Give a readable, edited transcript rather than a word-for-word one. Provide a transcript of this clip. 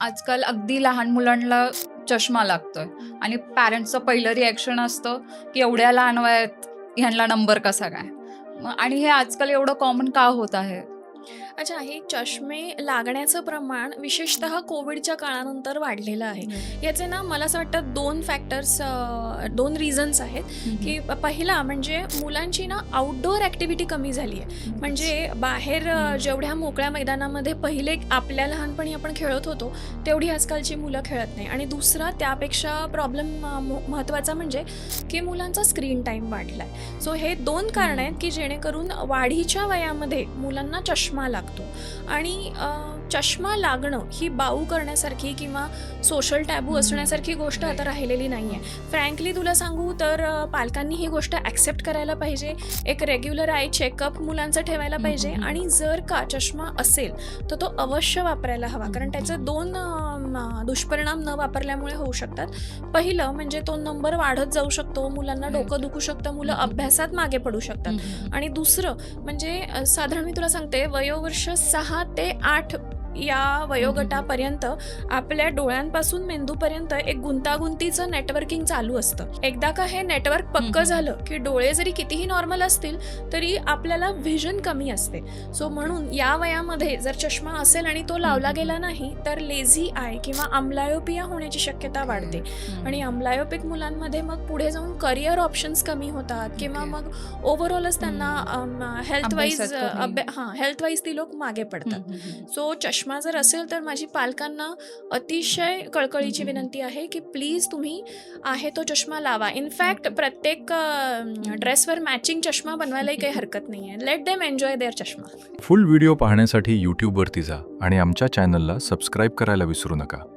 आजकाल अगदी लहान मुलांना चष्मा लागतोय आणि पॅरेंट्सचं पहिलं रिॲक्शन असतं की एवढ्या लहान वयात ह्यांना नंबर कसा काय. आणि हे आजकाल एवढं कॉमन का होत आहे. अच्छा, हे चष्मे लागण्याचं प्रमाण विशेषतः कोविडच्या काळानंतर वाढलेलं आहे. याचे ना मला असं वाटतं 2 फॅक्टर्स, 2 रिझन्स आहेत. की पहिला म्हणजे मुलांची ना आउटडोअर ॲक्टिव्हिटी कमी झाली आहे. म्हणजे बाहेर जेवढ्या मोकळ्या मैदानामध्ये पहिले आपल्या लहानपणी आपण खेळत होतो तेवढी आजकालची मुलं खेळत नाही. आणि दुसरा त्यापेक्षा प्रॉब्लेम महत्त्वाचा म्हणजे की मुलांचा स्क्रीन टाईम वाढला आहे. सो हे 2 कारणं आहेत की जेणेकरून वाढीच्या वयामध्ये मुलांना चष्मा लागतो. आणि चष्मा लागणं ही बाऊ करण्यासारखी किंवा सोशल टॅबू असण्यासारखी गोष्ट आता राहिलेली नाही आहे. फ्रँकली तुला सांगू तर पालकांनी ही गोष्ट ॲक्सेप्ट करायला पाहिजे. एक रेग्युलर आय चेकअप मुलांचं ठेवायला पाहिजे. आणि जर का चष्मा असेल तर तो अवश्य वापरायला हवा, कारण त्याचे 2 दुष्परिणाम न वापरल्यामुळे होऊ शकतात. पहिलं म्हणजे तो नंबर वाढत जाऊ शकतो, मुलांना डोकं दुखू शकतं, मुलं अभ्यासात मागे पडू शकतात. आणि दुसरं म्हणजे साधारण मी तुला सांगते, वयोवर्ष 6 ते 8 या वयोगटापर्यंत आपल्या डोळ्यांपासून मेंदूपर्यंत एक गुंतागुंतीचं नेटवर्किंग चालू असतं. एकदा का हे नेटवर्क पक्कं झालं की डोळे जरी कितीही नॉर्मल असतील तरी आपल्याला व्हिजन कमी असते. सो म्हणून या वयामध्ये जर चष्मा असेल आणि तो लावला गेला नाही तर लेझी आय किंवा आम्लायोपिया होण्याची शक्यता वाढते. आणि आम्लायोपिक मुलांमध्ये मग पुढे जाऊन करिअर ऑप्शन्स कमी होतात किंवा मग ओव्हरऑलच त्यांना हेल्थवाईज ती लोक मागे पडतात. सो चष्मा जर असेल तर माझी पालकांना अतिशय कळकळीची विनंती आहे की प्लीज तुम्ही आहे तो चष्मा लावा. इनफॅक्ट प्रत्येक ड्रेसवर मॅचिंग चष्मा बनवायलाही काही हरकत नाही आहे. लेट देम एन्जॉय देअर चष्मा. फुल व्हिडिओ पाहण्यासाठी यूट्यूबवरती जा आणि आमच्या चॅनलला सबस्क्राईब करायला विसरू नका.